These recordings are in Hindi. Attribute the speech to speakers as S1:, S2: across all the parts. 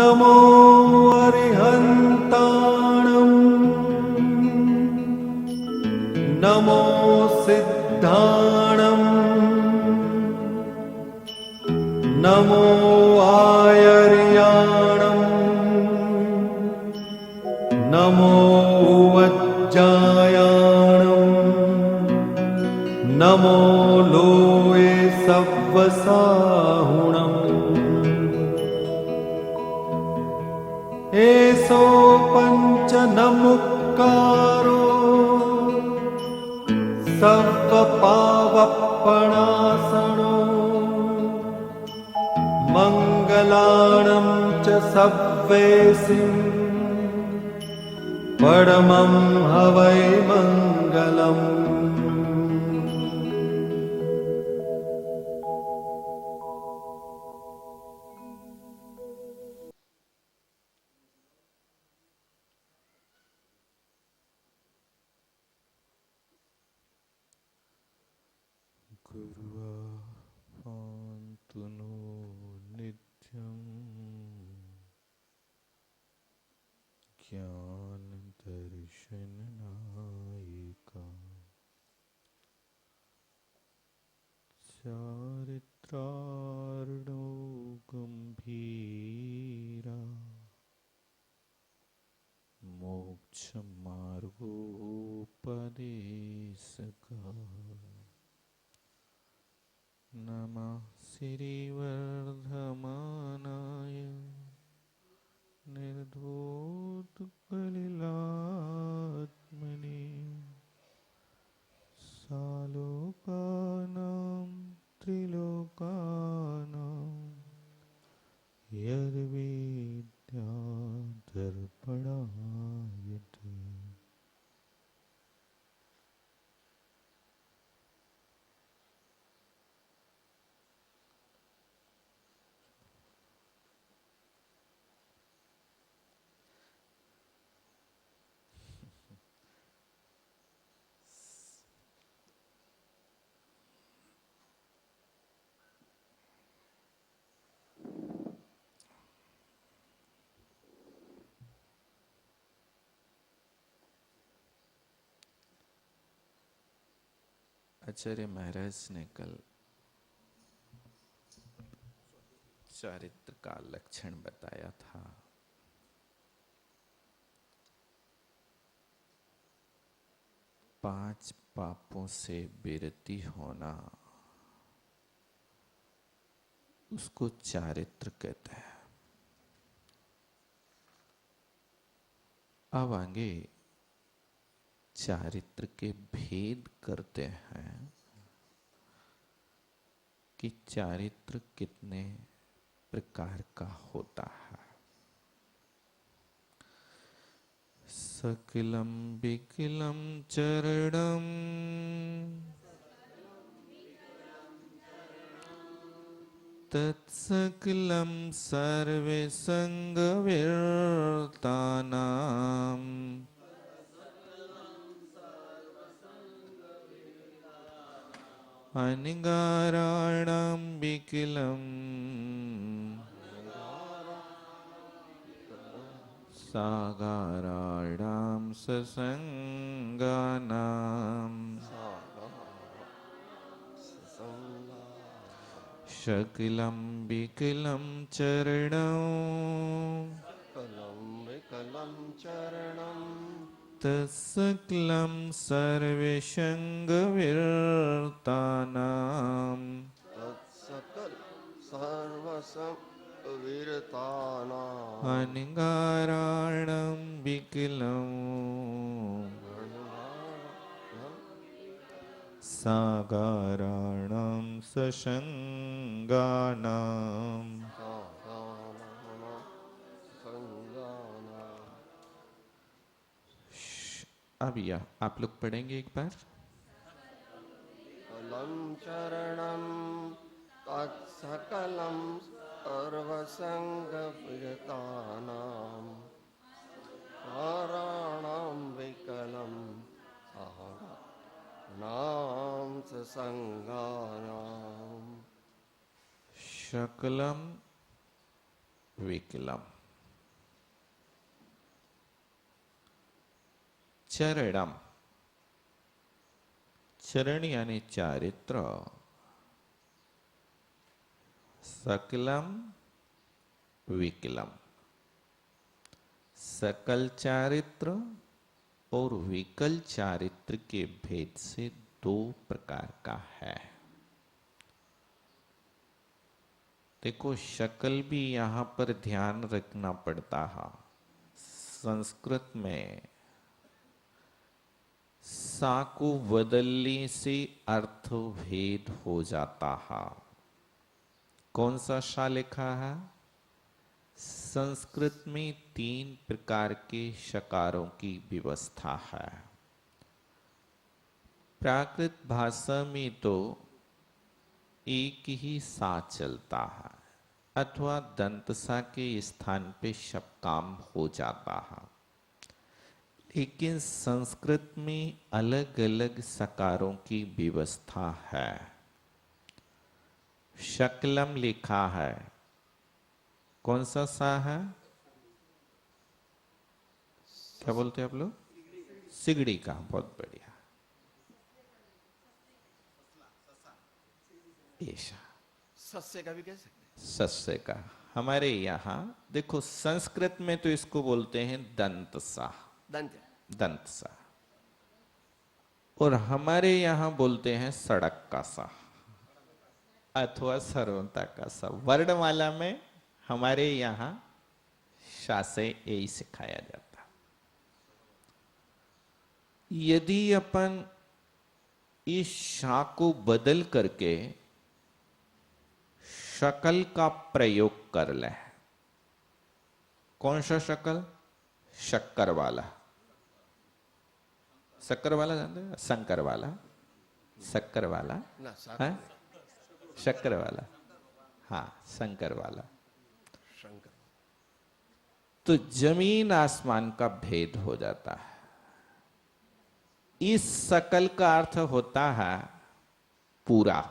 S1: नमो अरिहन्ताणम् नमो सिद्धाणम् नमो आयर्याणम् नमो वज्जायाणम् नमो लोये सव्वसाहुणम् एसो पञ्चनमुक्कारो सर्वपावपणासनो मङ्गलाणं च सव्वेसिं परमं हवै मङ्गलम्।
S2: गुरुवान्तु नो नित्यं ज्ञानदर्शननायिका चारित्रार्णो गम्भीरा मोक्षमार्गोपदेशका नमः श्रीवर्धमानाय निर्धूतकलिलात्मने सालोकानां त्रिलोकानां यद्विद्यादर्पणायते। आचार्य महाराज ने कल चारित्र का लक्षण बताया था। पांच पापों से विरति होना उसको चारित्र कहते हैं। अब आगे चारित्र के भेद करते हैं कि चारित्र कितने प्रकार का होता है। सकलं विकलं चरणं तत्सकलं सर्वसंगविर्तानां अनिगाराणां विकलं सागाराणां ससंगानां शकलं विकलं चरणं तत्सकलं सर्वसंगविर्तानां अनिगाराणां विकलं सागाराणां ससंगानां। अब यह आप लोग पढ़ेंगे एक बार।
S3: सकलं चरणं तत्सकलं सर्वसंगविरतानां नाराणां विकलं नाम ससंगानां
S2: शकलं विकलम। चरणम, चरण यानी चारित्र, सकलम विकलम, सकल चारित्र और विकल चारित्र के भेद से दो प्रकार का है। देखो, शकल भी यहां पर ध्यान रखना पड़ता है। संस्कृत में सा को बदलने से अर्थ भेद हो जाता है। कौन सा शा लिखा है? संस्कृत में 3 प्रकार के शकारों की व्यवस्था है। प्राकृत भाषा में तो एक ही सा चलता है अथवा दंत सा के स्थान पे शपकाम हो जाता है, लेकिन संस्कृत में अलग अलग सकारों की व्यवस्था है। शकलम लिखा है, कौन सा सा है? क्या बोलते हैं आप लोग? सिगड़ी का। बहुत बढ़िया। ऐसा
S3: सस्य का भी कह सकते हैं।
S2: सस्य का। हमारे यहाँ देखो, संस्कृत में तो इसको बोलते हैं दंत सा, दंत सा, और हमारे यहाँ बोलते हैं सड़क का सा अथवा सर्वता का सा। वर्णमाला में हमारे यहाँ शा से यही सिखाया जाता। यदि अपन इस शा को बदल करके शकल का प्रयोग कर ले, कौन सा शकल? शक्कर वाला। शक्कर वाला जानते हैं? शंकर वाला, शक्कर वाला, हाँ? शक्कर वाला, हाँ, शंकर वाला।
S3: शंकर।
S2: तो जमीन आसमान का भेद हो जाता है। इस सकल का अर्थ होता है पूरा,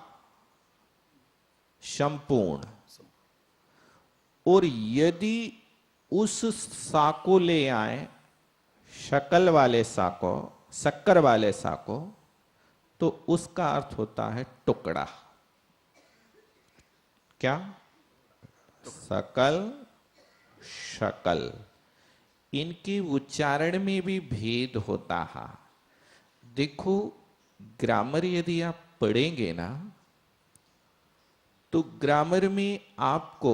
S2: संपूर्ण। और यदि उस सा को ले आए, शकल वाले सा को, शक्कर वाले सा को, तो उसका अर्थ होता है टुकड़ा। क्या? सकल, शकल, इनके उच्चारण में भी भेद होता है। देखो, ग्रामर यदि आप पढ़ेंगे ना, तो ग्रामर में आपको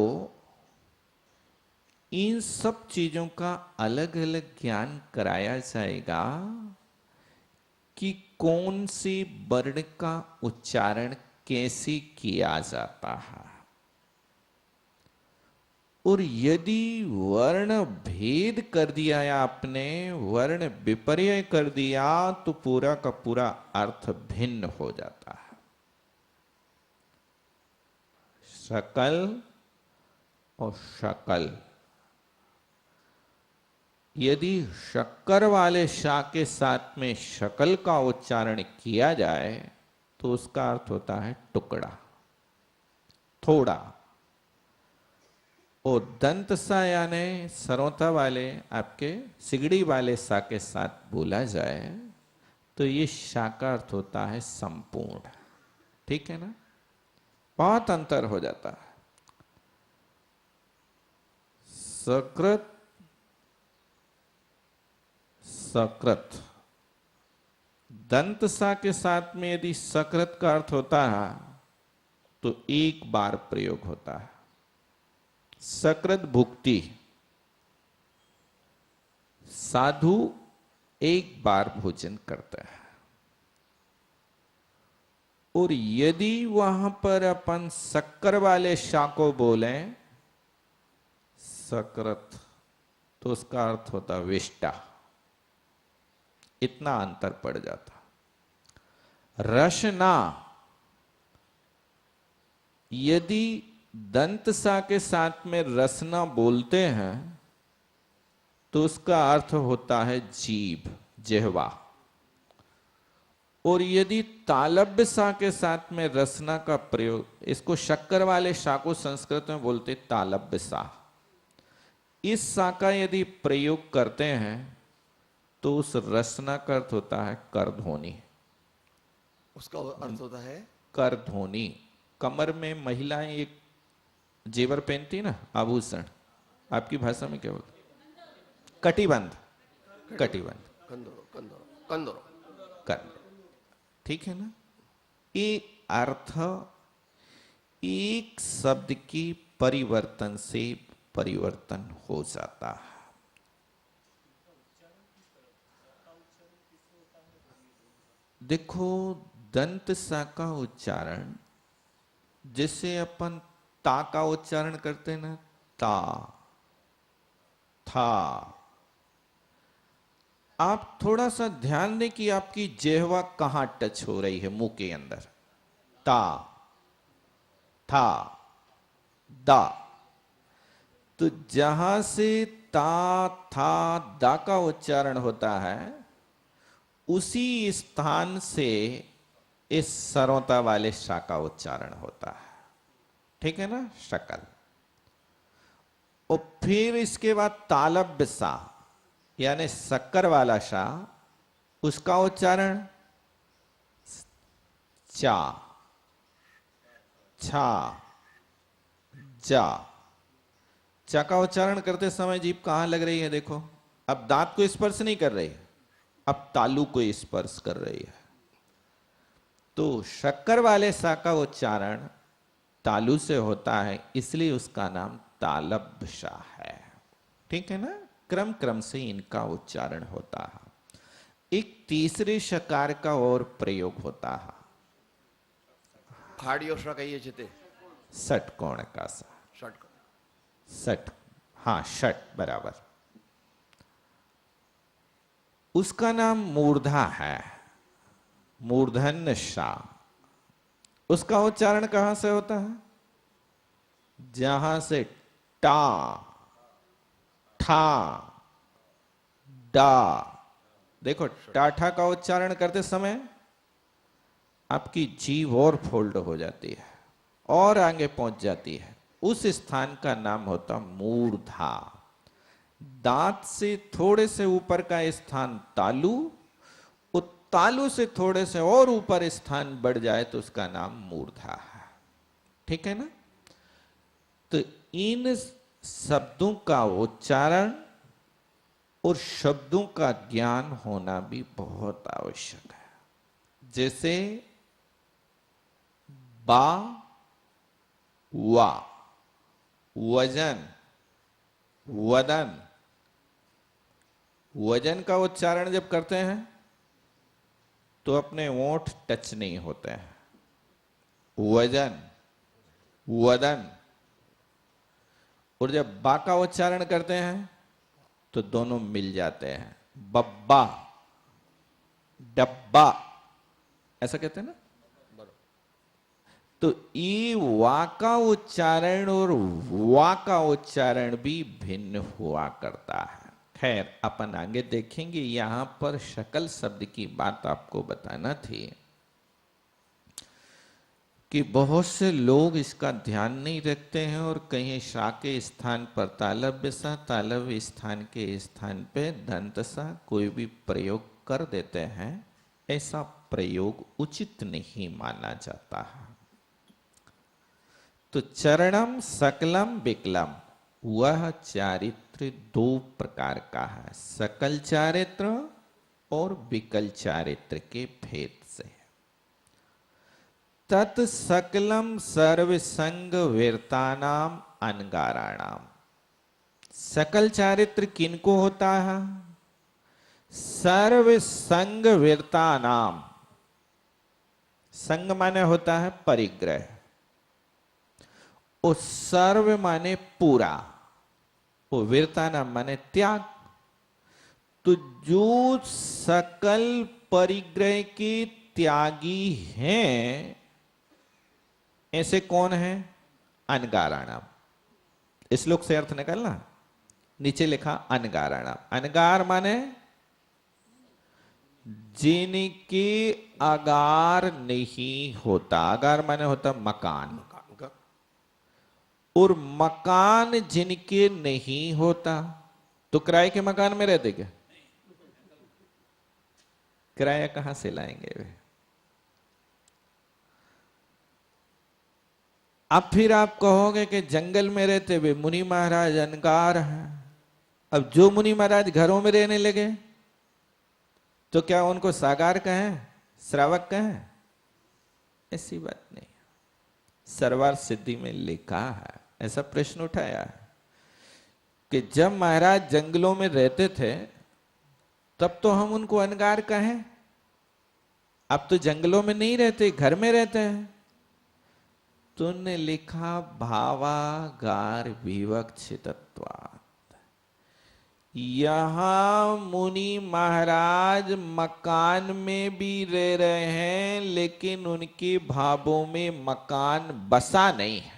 S2: इन सब चीजों का अलग अलग ज्ञान कराया जाएगा कि कौन से वर्ण का उच्चारण कैसे किया जाता है। और यदि वर्ण भेद कर दिया या आपने वर्ण विपर्य कर दिया, तो पूरा का पूरा अर्थ भिन्न हो जाता है। सकल और शकल, यदि शक्कर वाले शा के साथ में शकल का उच्चारण किया जाए तो उसका अर्थ होता है टुकड़ा, थोड़ा। और दंत सा यानी सरोता वाले, आपके सिगड़ी वाले सा के साथ बोला जाए तो ये शा का अर्थ होता है संपूर्ण। ठीक है ना? बहुत अंतर हो जाता है। सकृत, सकृत, दंत सा के साथ में यदि सकृत का अर्थ होता है तो एक बार प्रयोग होता है। सकृत भुक्ति, साधु एक बार भोजन करता है। और यदि वहां पर अपन शक्कर वाले शा को बोले सकृत, तो उसका अर्थ होता विष्टा। इतना अंतर पड़ जाता। रसना, यदि दंत सा के साथ में रसना बोलते हैं तो उसका अर्थ होता है जीभ, जिह्वा। और यदि तालब्य सा के साथ में रसना का प्रयोग, इसको शक्कर वाले शा को संस्कृत में बोलते तालब्य सा, इस सा का यदि प्रयोग करते हैं तो उस रसना का अर्थ होता है करधोनी।
S3: उसका अर्थ होता है
S2: करधोनी। कमर में महिलाएं एक जेवर पहनती ना, आभूषण, आपकी भाषा में क्या बोलते? कटिबंध। कटिबंध।
S3: कंदरो कंदरो कंदरो।
S2: कर, ठीक है ना? ये अर्थ एक शब्द की परिवर्तन से परिवर्तन हो जाता है। देखो, दंत सा का उच्चारण, जैसे अपन ता का उच्चारण करते हैं ना, ता, था, आप थोड़ा सा ध्यान दें कि आपकी जिह्वा कहां टच हो रही है मुंह के अंदर। ता, था, दा। तो जहां से ता, था, दा का उच्चारण होता है, उसी स्थान से इस सरोता वाले शा का उच्चारण होता है। ठीक है ना? शकल। और फिर इसके बाद तालब्य सा, यानी शक्कर वाला शा, उसका उच्चारण चा, छा, जा। चा का उच्चारण करते समय जीभ कहां लग रही है? देखो, अब दांत को स्पर्श नहीं कर रही है, अब तालू को स्पर्श कर रही है। तो शक्कर वाले सा का उच्चारण तालू से होता है, इसलिए उसका नाम तालब्य सा है। ठीक है ना? क्रम क्रम से इनका उच्चारण होता है। एक तीसरे शकार का और प्रयोग होता है,
S3: फाड़ियो श कहिए छिते
S2: षटकोण का सा।
S3: षटकोण।
S2: षट, हाँ, षट बराबर। उसका नाम मूर्धा है, मूर्धन्य शा। उसका उच्चारण कहां से होता है? जहां से टा, ठा, डा। देखो, टाठा का उच्चारण करते समय आपकी जीभ और फोल्ड हो जाती है और आगे पहुंच जाती है। उस स्थान का नाम होता मूर्धा। दांत से थोड़े से ऊपर का स्थान तालू, तालू से थोड़े से और ऊपर स्थान बढ़ जाए तो उसका नाम मूर्धा है। ठीक है ना? तो इन शब्दों का उच्चारण और शब्दों का ज्ञान होना भी बहुत आवश्यक है। जैसे बा, वा, वजन, वदन। वजन का उच्चारण जब करते हैं तो अपने ओंठ टच नहीं होते हैं। वजन, वदन। और जब बा का उच्चारण करते हैं तो दोनों मिल जाते हैं। बब्बा, डब्बा, ऐसा कहते हैं ना? तो ई वा का उच्चारण और वा का उच्चारण भी भिन्न हुआ करता है। खैर, अपन आगे देखेंगे। यहां पर शकल शब्द की बात आपको बताना थी कि बहुत से लोग इसका ध्यान नहीं रखते हैं और कहीं शा के स्थान पर तालव्य सा, तालव्य स्थान के स्थान पे दंत सा कोई भी प्रयोग कर देते हैं। ऐसा प्रयोग उचित नहीं माना जाता है। तो चरणम, सकलम, विकलम, वह चारित्र दो प्रकार का है, सकल चारित्र और विकल चारित्र के भेद से। तत् सकलम सर्वसंग वीरतानाम अनगाराणाम। सकल चारित्र किनको होता है? सर्वसंग वीरतानाम। संग माने होता है परिग्रह, और सर्व माने पूरा, वो वीरता नाम माने त्याग। तो जो सकल परिग्रह के त्यागी हैं, ऐसे कौन है? अनगाराणाम। इस श्लोक से अर्थ निकालना। नीचे लिखा अनगाराणाम। अनगार माने जिनके अगार नहीं होता। अगार माने होता मकान, और मकान जिनके नहीं होता। तो किराए के मकान में रहते क्या? किराया कहां से लाएंगे वे? अब फिर आप कहोगे कि जंगल में रहते हुए मुनि महाराज अनगार हैं। अब जो मुनि महाराज घरों में रहने लगे तो क्या उनको सागार कहें, श्रावक कहें? ऐसी बात नहीं। सरवार सिद्धि में लिखा है, ऐसा प्रश्न उठाया है कि जब महाराज जंगलों में रहते थे तब तो हम उनको अनगार कहें, अब तो जंगलों में नहीं रहते, घर में रहते हैं। तो उन्होंने लिखा भावागार विवक्षितत्वात्। यहां मुनि महाराज मकान में भी रह रहे हैं लेकिन उनके भावों में मकान बसा नहीं है।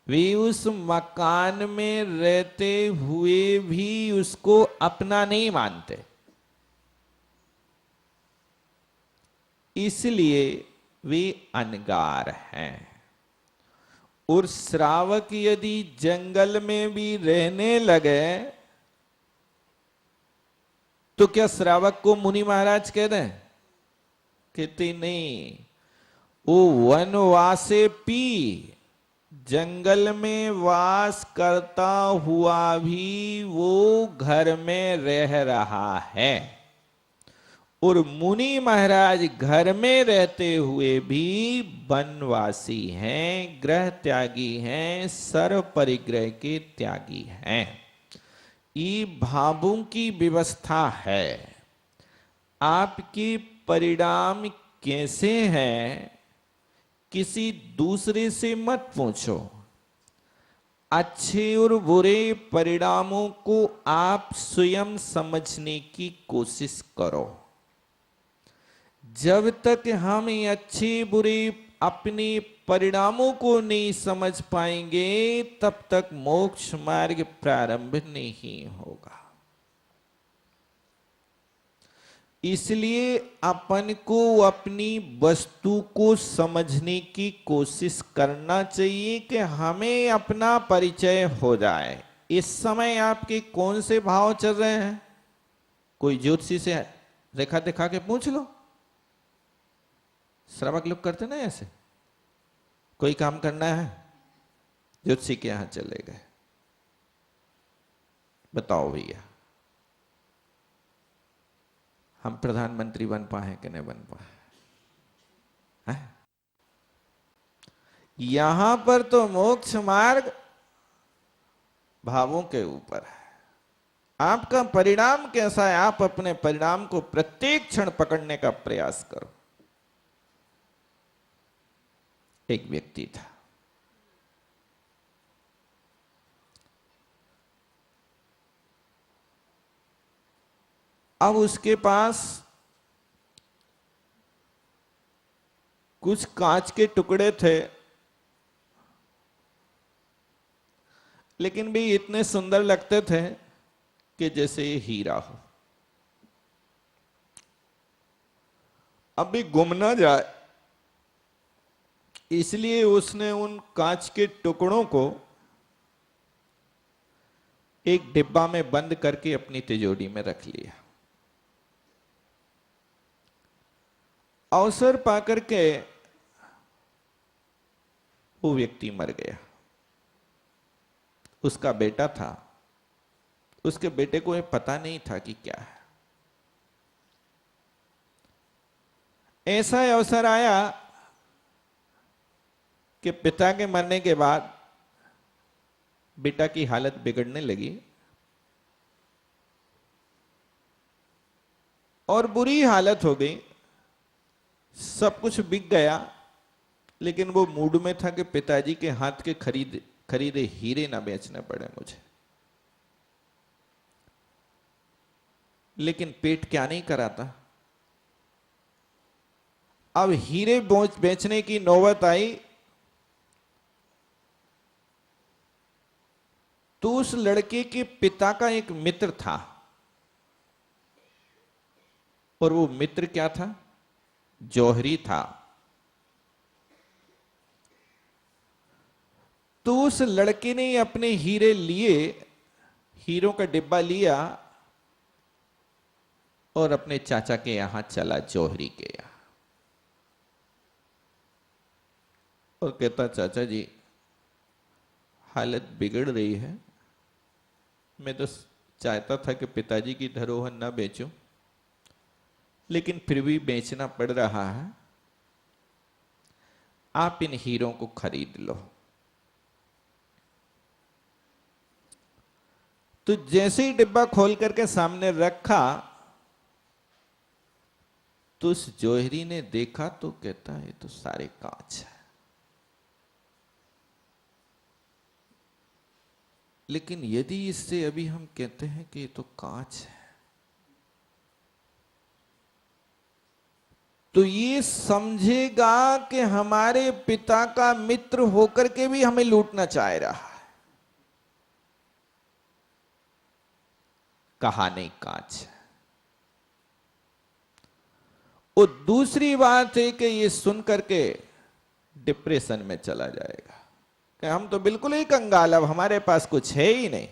S2: वे उस मकान में रहते हुए भी उसको अपना नहीं मानते, इसलिए वे अनगार हैं। और श्रावक यदि जंगल में भी रहने लगे तो क्या श्रावक को मुनि महाराज कह दें? कहते नहीं। वो वनवासे पी जंगल में वास करता हुआ भी वो घर में रह रहा है, और मुनि महाराज घर में रहते हुए भी वनवासी हैं, ग्रह त्यागी हैं, सर्व परिग्रह के त्यागी हैं। ये भावों की व्यवस्था है। आपके परिणाम कैसे हैं किसी दूसरे से मत पूछो। अच्छे और बुरे परिणामों को आप स्वयं समझने की कोशिश करो। जब तक हम ये अच्छे बुरे अपने परिणामों को नहीं समझ पाएंगे तब तक मोक्ष मार्ग प्रारंभ नहीं होगा। इसलिए अपन को अपनी वस्तु को समझने की कोशिश करना चाहिए कि हमें अपना परिचय हो जाए। इस समय आपके कौन से भाव चल रहे हैं? कोई ज्योतिषी से रेखा दिखा के पूछ लो। श्रावक लोग करते ना ऐसे, कोई काम करना है ज्योतिषी के यहां चले गए, बताओ भैया हम प्रधानमंत्री बन पाए कि नहीं बन पाए? यहां पर तो मोक्ष मार्ग भावों के ऊपर है। आपका परिणाम कैसा है, आप अपने परिणाम को प्रत्येक क्षण पकड़ने का प्रयास करो। एक व्यक्ति था, अब उसके पास कुछ कांच के टुकड़े थे, लेकिन भी इतने सुंदर लगते थे कि जैसे ये हीरा हो। अब भी गुम ना जाए इसलिए उसने उन कांच के टुकड़ों को एक डिब्बा में बंद करके अपनी तिजोरी में रख लिया। अवसर पाकर के वो व्यक्ति मर गया। उसका बेटा था, उसके बेटे को ये पता नहीं था कि क्या है। ऐसा अवसर आया कि पिता के मरने के बाद बेटा की हालत बिगड़ने लगी और बुरी हालत हो गई। सब कुछ बिक गया, लेकिन वो मूड में था कि पिताजी के हाथ के खरीदे हीरे ना बेचने पड़े मुझे। लेकिन पेट क्या नहीं कराता। अब हीरे बेचने की नौबत आई तो उस लड़के के पिता का एक मित्र था, और वो मित्र क्या था? जौहरी था। तो उस लड़के ने अपने हीरे लिए, हीरों का डिब्बा लिया और अपने चाचा के यहां चला, जौहरी के यहां, और कहता चाचा जी हालत बिगड़ रही है, मैं तो चाहता था कि पिताजी की धरोहर न बेचूं, लेकिन फिर भी बेचना पड़ रहा है, आप इन हीरों को खरीद लो। तो जैसे ही डिब्बा खोल करके सामने रखा तो उस जौहरी ने देखा तो कहता है ये तो सारे कांच है, लेकिन यदि इससे अभी हम कहते हैं कि ये तो कांच है, तो ये समझेगा कि हमारे पिता का मित्र होकर के भी हमें लूटना चाह रहा है। कहा नहीं कांच है। और दूसरी बात है कि ये सुन करके डिप्रेशन में चला जाएगा कि हम तो बिल्कुल ही कंगाल, अब हमारे पास कुछ है ही नहीं।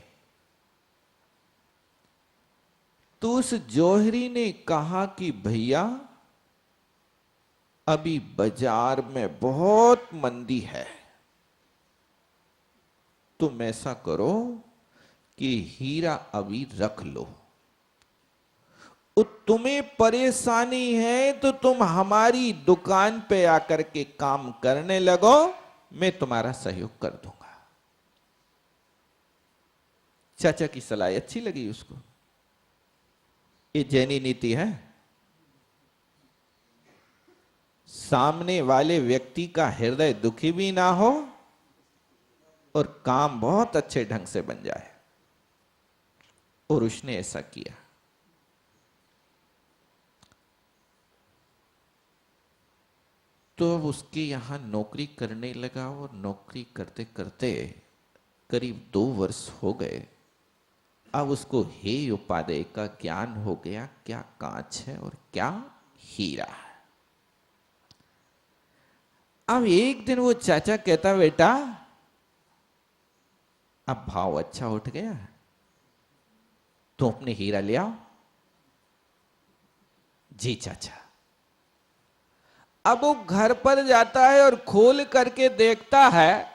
S2: तो उस जौहरी ने कहा कि भैया अभी बाजार में बहुत मंदी है, तुम ऐसा करो कि हीरा अभी रख लो, तुम्हें परेशानी है तो तुम हमारी दुकान पे आकर के काम करने लगो, मैं तुम्हारा सहयोग कर दूंगा। चाचा की सलाह अच्छी लगी उसको। ये जैनी नीति है, सामने वाले व्यक्ति का हृदय दुखी भी ना हो और काम बहुत अच्छे ढंग से बन जाए, और उसने ऐसा किया। तो अब उसके यहां नौकरी करने लगा, और नौकरी करते करते करीब 2 वर्ष हो गए। अब उसको हे उपादेय का ज्ञान हो गया, क्या कांच है और क्या हीरा है। अब एक दिन वो चाचा कहता बेटा अब भाव अच्छा उठ गया, तो अपने हीरा ले आओ। जी चाचा। अब वो घर पर जाता है और खोल करके देखता है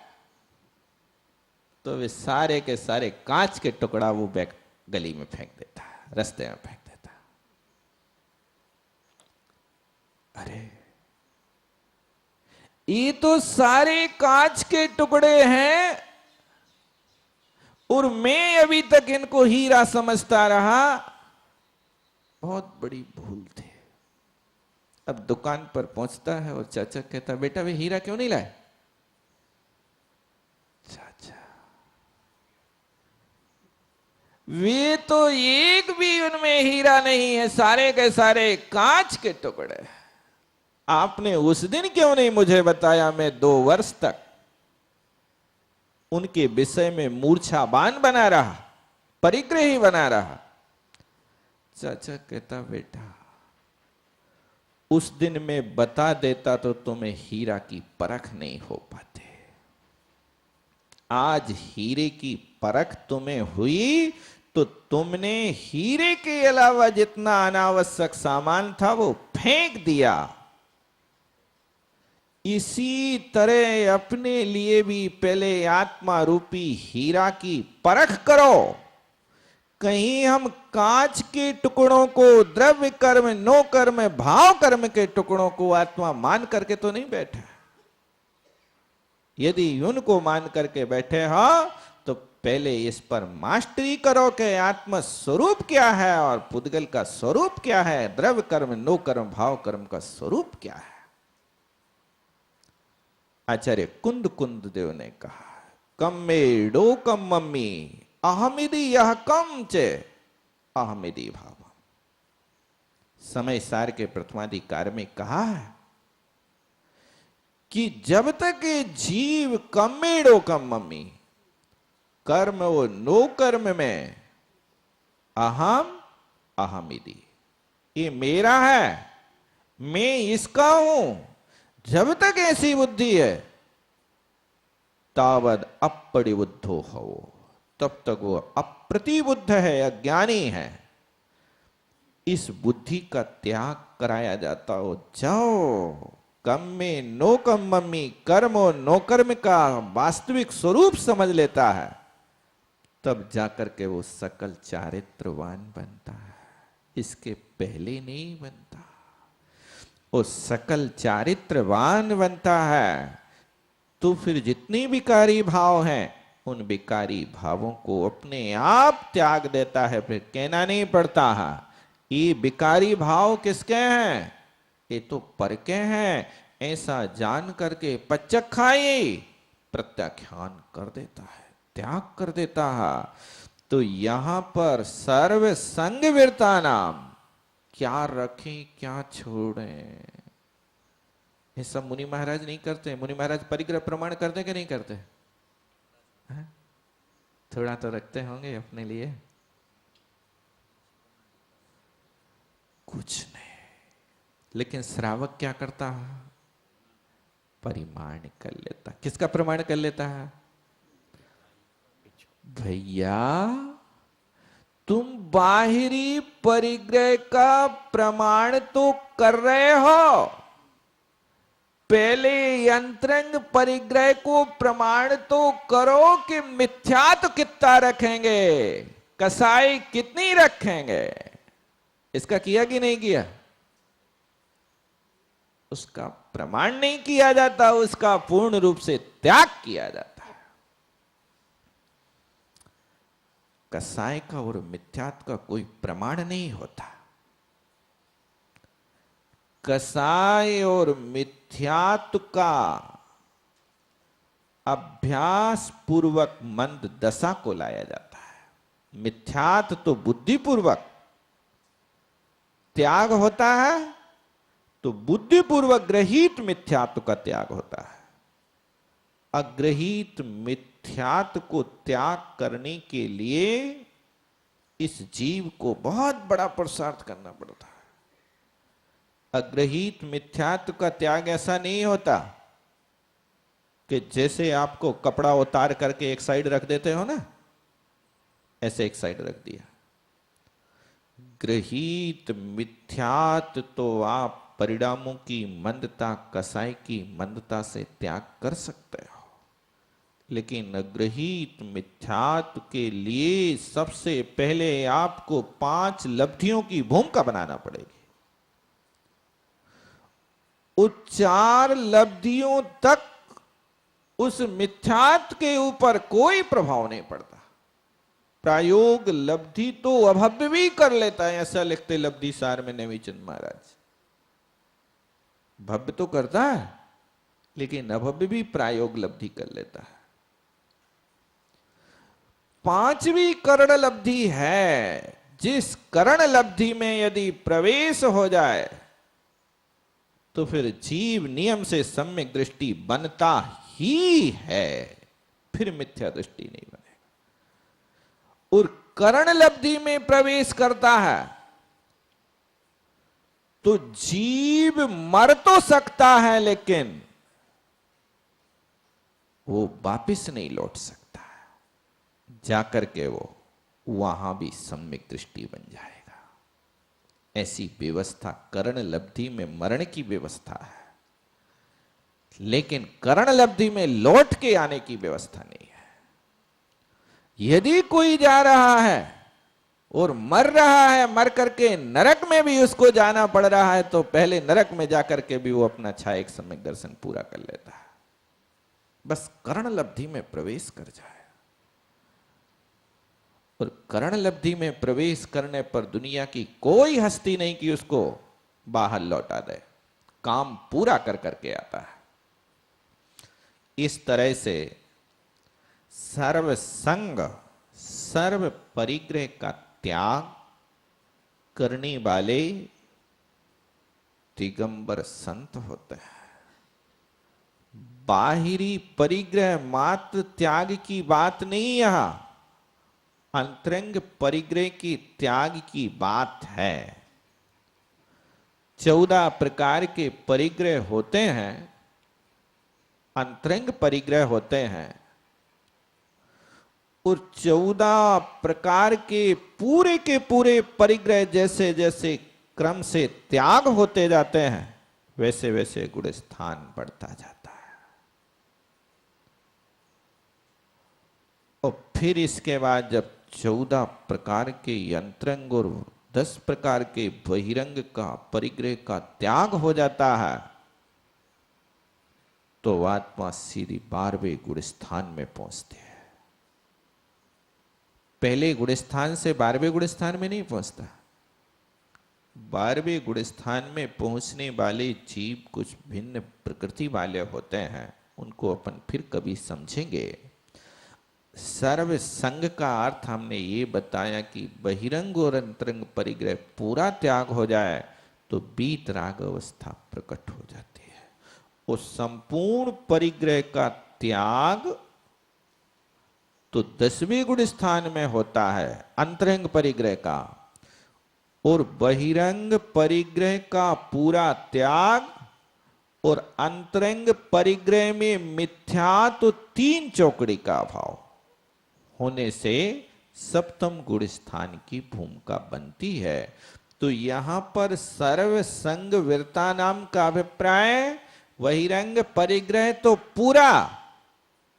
S2: तो वे सारे के सारे कांच के टुकड़ा वो बैग गली में फेंक देता है, रास्ते में फेंक देता है। अरे ये तो सारे कांच के टुकड़े हैं और मैं अभी तक इनको हीरा समझता रहा, बहुत बड़ी भूल थी। अब दुकान पर पहुंचता है और चाचा कहता बेटा वे हीरा क्यों नहीं लाए। चाचा वे तो एक भी उनमें हीरा नहीं है, सारे के सारे कांच के टुकड़े। आपने उस दिन क्यों नहीं मुझे बताया, मैं 2 वर्ष तक उनके विषय में मूर्छावान बना रहा, परिग्रही बना रहा। चाचा कहता बेटा उस दिन मैं बता देता तो तुम्हें हीरा की परख नहीं हो पाते। आज हीरे की परख तुम्हें हुई तो तुमने हीरे के अलावा जितना अनावश्यक सामान था वो फेंक दिया। इसी तरह अपने लिए भी पहले आत्मा रूपी हीरा की परख करो। कहीं हम कांच के टुकड़ों को द्रव्य कर्म, नो कर्म, भाव कर्म के टुकड़ों को आत्मा मान करके तो नहीं बैठे। यदि उनको मान करके बैठे हो तो पहले इस पर मास्टरी करो कि आत्मा स्वरूप क्या है और पुद्गल का स्वरूप क्या है, द्रव्य कर्म, नो कर्म, भाव कर्म का स्वरूप क्या है। आचार्य कुंद कुंद देव ने कहा कम्मेडो कम मम्मी अहमिदी यह कम चे अहमिदी भाव। समय सार के प्रथमाधिकार में कहा है कि जब तक ये जीव कम्मेडो कम मम्मी, कर्म वो नो कर्म में अहम अहमिदी, ये मेरा है, मैं इसका हूं, जब तक ऐसी बुद्धि है तावद अपरिबुद्धो हो, तब तक वो अप्रतिबुद्ध है, अज्ञानी है। इस बुद्धि का त्याग कराया जाता हो। जाओ, कम में नो कम मम्मी, कर्म और नो कर्म का वास्तविक स्वरूप समझ लेता है, तब जाकर के वो सकल चारित्रवान बनता है, इसके पहले नहीं बनता। वो सकल चारित्रवान बनता है तो फिर जितनी विकारी भाव हैं उन विकारी भावों को अपने आप त्याग देता है, फिर कहना नहीं पड़ता है ये विकारी भाव किसके हैं, ये तो पर के हैं, ऐसा जान करके पचखाई प्रत्याख्यान कर देता है, त्याग कर देता है। तो यहां पर सर्व संग वीरता नाम, क्या रखें क्या छोड़ें, ये सब मुनि महाराज नहीं करते। मुनि महाराज परिग्रह प्रमाण करते कि नहीं करते? है? थोड़ा तो रखते होंगे अपने लिए, कुछ नहीं। लेकिन श्रावक क्या करता है? परिमाण कर लेता। किसका प्रमाण कर लेता है? भैया तुम बाहरी परिग्रह का प्रमाण तो कर रहे हो, पहले यंत्रंग परिग्रह को प्रमाण तो करो कि मिथ्या तो कितना रखेंगे, कसाई कितनी रखेंगे, इसका किया कि नहीं किया? उसका प्रमाण नहीं किया जाता, उसका पूर्ण रूप से त्याग किया जाता है। कसाई का और मिथ्यात्व का कोई प्रमाण नहीं होता। कसाई और मिथ्यात्व का अभ्यास पूर्वक मंद दशा को लाया जाता है। मिथ्यात्व तो बुद्धिपूर्वक त्याग होता है, तो बुद्धिपूर्वक ग्रहित मिथ्यात्व का त्याग होता है। अग्रहित मिथ्यात्व को त्याग करने के लिए इस जीव को बहुत बड़ा पुरुषार्थ करना पड़ता है। अग्रहित मिथ्यात्व का त्याग ऐसा नहीं होता कि जैसे आपको कपड़ा उतार करके एक साइड रख देते हो ना, ऐसे एक साइड रख दिया। ग्रहित मिथ्यात्व तो आप परिणामों की मंदता, कसाई की मंदता से त्याग कर सकते हो, लेकिन अग्रहित मिथ्यात्व के लिए सबसे पहले आपको 5 लब्धियों की भूमिका बनाना पड़ेगी। उस 4 लब्धियों तक उस मिथ्यात्व के ऊपर कोई प्रभाव नहीं पड़ता। प्रायोग लब्धि तो अभव्य भी कर लेता है, ऐसा लिखते लब्धि सार में नवीचंद महाराज। भव्य तो करता है लेकिन अभव्य भी प्रायोग लब्धि कर लेता है। 5वीं करण लब्धि है, जिस करण लब्धि में यदि प्रवेश हो जाए तो फिर जीव नियम से सम्यक दृष्टि बनता ही है, फिर मिथ्या दृष्टि नहीं बनेगा। और करण लब्धि में प्रवेश करता है तो जीव मर तो सकता है लेकिन वो वापिस नहीं लौट सकता है। जाकर के वो वहां भी सम्यक दृष्टि बन जाएगा। ऐसी व्यवस्था करण लब्धि में मरण की व्यवस्था है, लेकिन करण लब्धि में लौट के आने की व्यवस्था नहीं है। यदि कोई जा रहा है और मर रहा है, मर करके नरक में भी उसको जाना पड़ रहा है, तो पहले नरक में जाकर के भी वो अपना छायक सम्यक दर्शन पूरा कर लेता है। बस करण लब्धि में प्रवेश कर जाए। और करण लब्धि में प्रवेश करने पर दुनिया की कोई हस्ती नहीं कि उसको बाहर लौटा दे, काम पूरा कर करके आता है। इस तरह से सर्व संग, सर्व परिग्रह का त्याग करने वाले दिगंबर संत होते हैं। बाहरी परिग्रह मात्र त्याग की बात नहीं, यहां अंतरंग परिग्रह की त्याग की बात है। 14 प्रकार के परिग्रह होते हैं, अंतरंग परिग्रह होते हैं। और 14 प्रकार के पूरे परिग्रह जैसे जैसे क्रम से त्याग होते जाते हैं, वैसे वैसे गुण स्थान बढ़ता जाता है। और फिर इसके बाद जब 14 प्रकार के यंत्रंग और 10 प्रकार के बहिरंग का परिग्रह का त्याग हो जाता है, तो आत्मा सीधी 12वें गुण स्थान में पहुंचती है। पहले गुण स्थान से 12वें गुण स्थान में नहीं पहुंचता। 12वें गुण स्थान में पहुंचने वाले जीव कुछ भिन्न प्रकृति वाले होते हैं, उनको अपन फिर कभी समझेंगे। सर्व संग का अर्थ हमने ये बताया कि बहिरंग और अंतरंग परिग्रह पूरा त्याग हो जाए तो बीत राग अवस्था प्रकट हो जाती है। उस संपूर्ण परिग्रह का त्याग तो 10वें गुण स्थान में होता है, अंतरंग परिग्रह का, और बहिरंग परिग्रह का पूरा त्याग और अंतरंग परिग्रह में मिथ्या तो 3 चौकड़ी का अभाव होने से सप्तम गुण स्थान की भूमिका बनती है। तो यहां पर सर्व संग वीरता नाम का अभिप्राय बहिरंग परिग्रह तो पूरा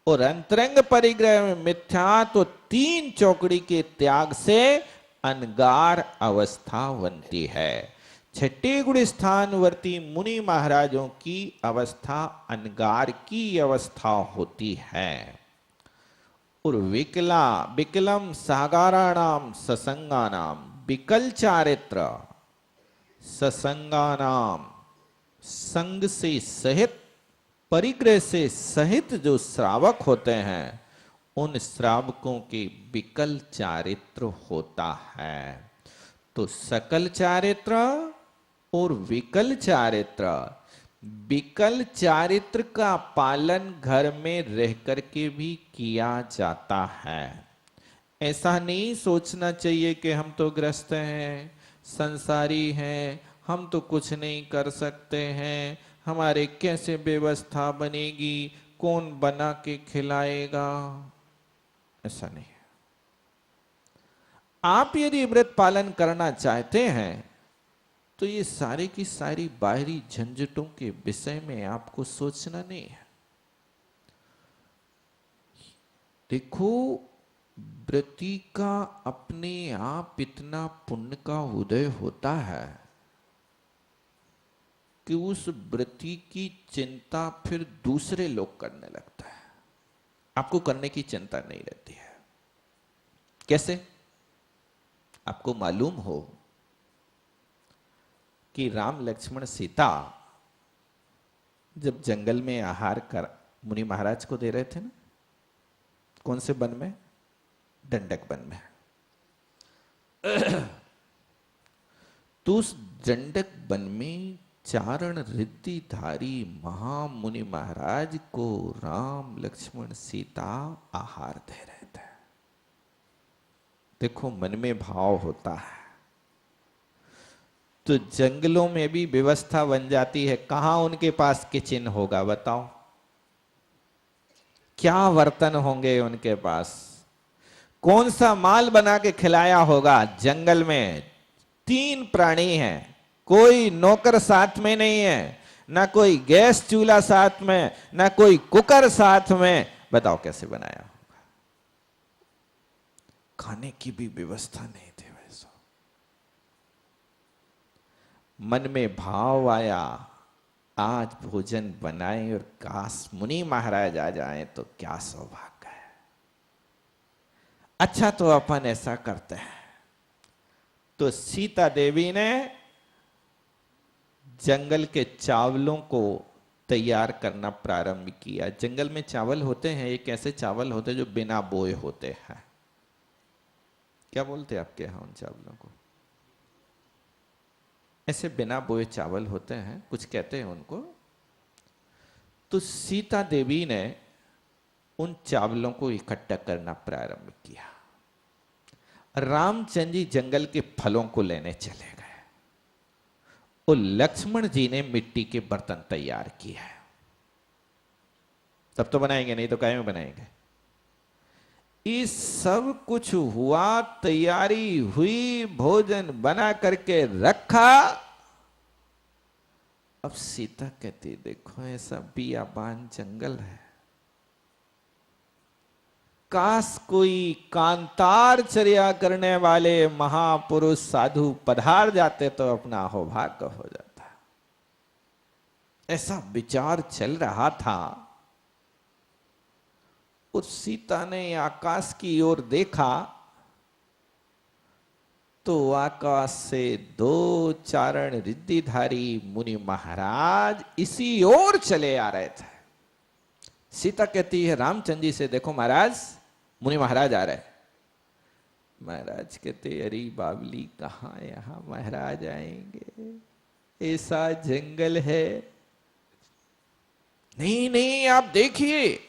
S2: और अंतरंग परिग्रह में मिथ्या तो 3 चौकड़ी के त्याग से अनगार अवस्था बनती है। छठे गुण स्थानवर्ती मुनि महाराजों की अवस्था अनगार की अवस्था होती है। और विकलम सागाराणाम ससंगानाम, विकल चारित्र ससंगानाम, संग से सहित परिग्रह से सहित जो श्रावक होते हैं, उन श्रावकों के विकल चारित्र होता है। तो सकल चारित्र और विकल चारित्र, विकल चारित्र का पालन घर में रह करके भी किया जाता है। ऐसा नहीं सोचना चाहिए कि हम तो ग्रस्त हैं, संसारी हैं, हम तो कुछ नहीं कर सकते हैं, हमारे कैसे व्यवस्था बनेगी, कौन बना के खिलाएगा। ऐसा नहीं है। आप यदि व्रत पालन करना चाहते हैं तो ये सारी की सारी बाहरी झंझटों के विषय में आपको सोचना नहीं है। देखो, व्रती का अपने आप इतना पुण्य का उदय होता है कि उस व्रती की चिंता फिर दूसरे लोग करने लगता है, आपको करने की चिंता नहीं रहती है। कैसे? आपको मालूम हो कि राम लक्ष्मण सीता जब जंगल में आहार कर मुनि महाराज को दे रहे थे ना, कौन से वन में? दंडक वन में। तो उस दंडक वन में चारण रिद्धिधारी महामुनि महाराज को राम लक्ष्मण सीता आहार दे रहे थे। देखो, मन में भाव होता है तो जंगलों में भी व्यवस्था बन जाती है। कहां उनके पास किचन होगा बताओ? क्या बर्तन होंगे उनके पास? कौन सा माल बना के खिलाया होगा? जंगल में 3 प्राणी हैं, कोई नौकर साथ में नहीं है, ना कोई गैस चूल्हा साथ में, ना कोई कुकर साथ में। बताओ कैसे बनाया होगा? खाने की भी व्यवस्था नहीं थी। वैसा मन में भाव आया, आज भोजन बनाए और काश मुनि महाराज आ जाए तो क्या सौभाग्य है। अच्छा, तो अपन ऐसा करते हैं। तो सीता देवी ने जंगल के चावलों को तैयार करना प्रारंभ किया। जंगल में चावल होते हैं, एक ऐसे चावल होते हैं जो बिना बोए होते हैं। क्या बोलते हैं आपके यहां उन चावलों को? ऐसे बिना बोए चावल होते हैं, कुछ कहते हैं उनको। तो सीता देवी ने उन चावलों को इकट्ठा करना प्रारंभ किया। रामचंद्र जी जंगल के फलों को लेने चले गए और लक्ष्मण जी ने मिट्टी के बर्तन तैयार किए हैं। तब तो बनाएंगे, नहीं तो काय में बनाएंगे। इस सब कुछ हुआ, तैयारी हुई, भोजन बना करके रखा। अब सीता कहती देखो ऐसा बियाबान जंगल है, काश कोई कांतार चर्या करने वाले महापुरुष साधु पधार जाते तो अपना अहोभाग्य हो जाता। ऐसा विचार चल रहा था। उस सीता ने आकाश की ओर देखा तो आकाश से दो चारण रिद्धिधारी मुनि महाराज इसी ओर चले आ रहे थे। सीता कहती है रामचंद्र जी से, देखो महाराज मुनि महाराज आ रहे। महाराज कहते अरे बावली कहाँ यहां महाराज आएंगे, ऐसा जंगल है। नहीं नहीं आप देखिए।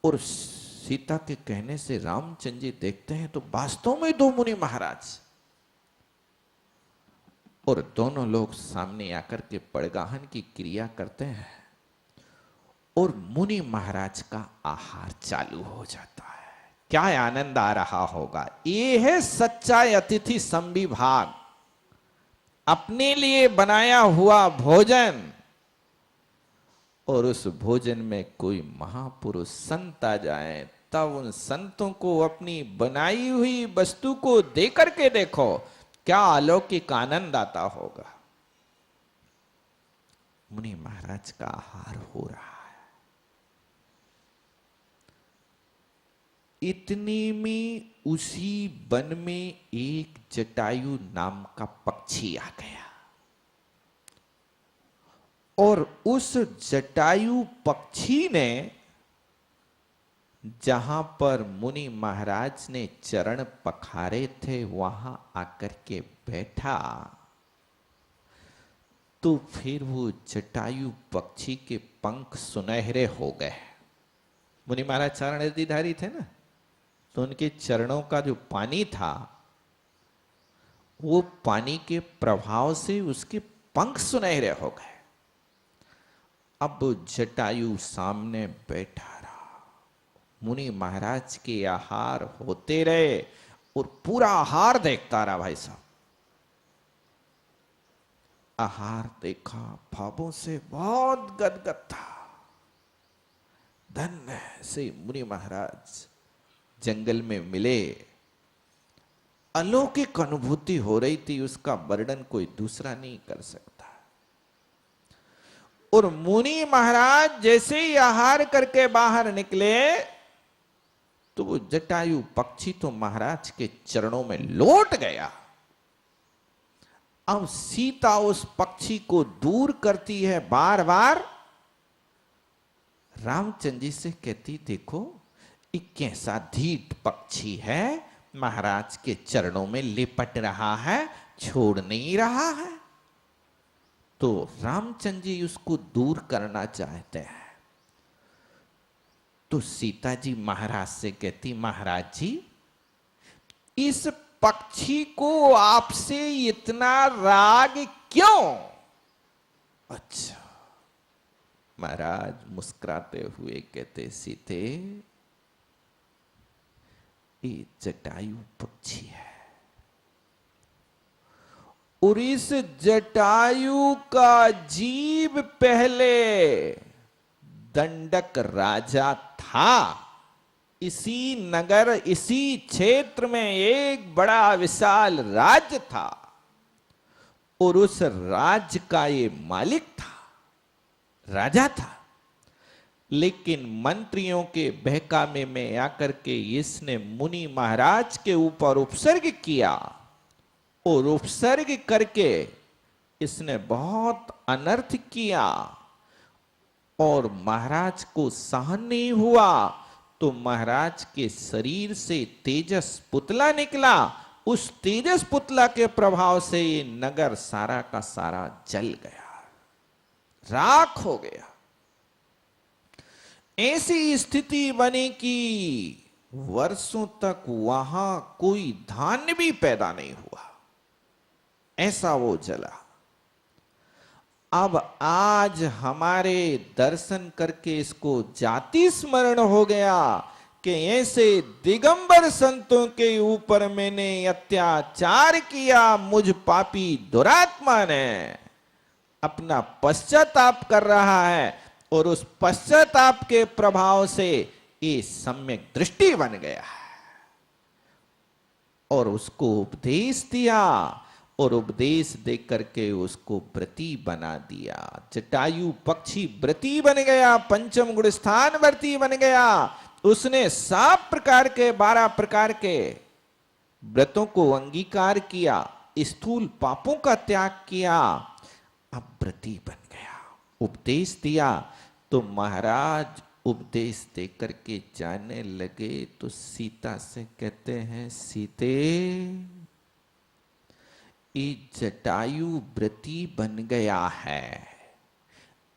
S2: और सीता के कहने से रामचंद्र जी देखते हैं तो वास्तव में दो मुनि महाराज, और दोनों लोग सामने आकर के पड़गाहन की क्रिया करते हैं और मुनि महाराज का आहार चालू हो जाता है। क्या आनंद आ रहा होगा। ये है सच्चा अतिथि संविभाग, अपने लिए बनाया हुआ भोजन। और उस भोजन में कोई महापुरुष संत आ जाए तब उन संतों को अपनी बनाई हुई वस्तु को दे करके देखो क्या अलौकिक आनंद आता होगा। मुनि महाराज का आहार हो रहा है। इतनी में उसी वन में एक जटायु नाम का पक्षी आ गया और उस जटायु पक्षी ने जहां पर मुनि महाराज ने चरण पखारे थे वहां आकर के बैठा तो फिर वो जटायु पक्षी के पंख सुनहरे हो गए। मुनि महाराज चरण रिद्धिधारी थे ना, तो उनके चरणों का जो पानी था वो पानी के प्रभाव से उसके पंख सुनहरे हो गए। अब जटायु सामने बैठा रहा, मुनि महाराज के आहार होते रहे और पूरा आहार देखता रहा। भाई साहब आहार देखा, भावों से बहुत गदगद था। धन्य से मुनि महाराज जंगल में मिले, अलौकिक अनुभूति हो रही थी, उसका वर्णन कोई दूसरा नहीं कर सकता। और मुनि महाराज जैसे ही आहार करके बाहर निकले तो वो जटायु पक्षी तो महाराज के चरणों में लौट गया। अब सीता उस पक्षी को दूर करती है बार बार। रामचंद्र जी से कहती देखो ये कैसा धीट पक्षी है, महाराज के चरणों में लिपट रहा है, छोड़ नहीं रहा है। तो रामचंद्र जी उसको दूर करना चाहते हैं। तो सीता जी महाराज से कहती महाराज जी इस पक्षी को आपसे इतना राग क्यों। अच्छा, महाराज मुस्कुराते हुए कहते सीते ये जटायु पक्षी है और इस जटायु का जीव पहले दंडक राजा था। इसी नगर इसी क्षेत्र में एक बड़ा विशाल राज्य था और उस राज्य का ये मालिक था, राजा था। लेकिन मंत्रियों के बहकावे में आकर के इसने मुनि महाराज के ऊपर उपसर्ग किया और उपसर्ग करके इसने बहुत अनर्थ किया और महाराज को सहन नहीं हुआ तो महाराज के शरीर से तेजस पुतला निकला। उस तेजस पुतला के प्रभाव से ये नगर सारा का सारा जल गया, राख हो गया। ऐसी स्थिति बनी कि वर्षों तक वहां कोई धान्य भी पैदा नहीं हुआ, ऐसा वो जला। अब आज हमारे दर्शन करके इसको जाति स्मरण हो गया कि ऐसे दिगंबर संतों के ऊपर मैंने अत्याचार किया, मुझ पापी दुरात्मा ने। अपना पश्चाताप कर रहा है और उस पश्चाताप के प्रभाव से ये सम्यक दृष्टि बन गया है और उसको उपदेश दिया और उपदेश दे करके उसको व्रती बना दिया। जटायु पक्षी व्रती बन गया, पंचम गुण स्थान व्रती बन गया। उसने 7 प्रकार के 12 प्रकार के व्रतों को अंगीकार किया, स्थूल पापों का त्याग किया, अब व्रती बन गया। उपदेश दिया तो महाराज उपदेश दे करके जाने लगे तो सीता से कहते हैं, सीते ये जटायु व्रती बन गया है,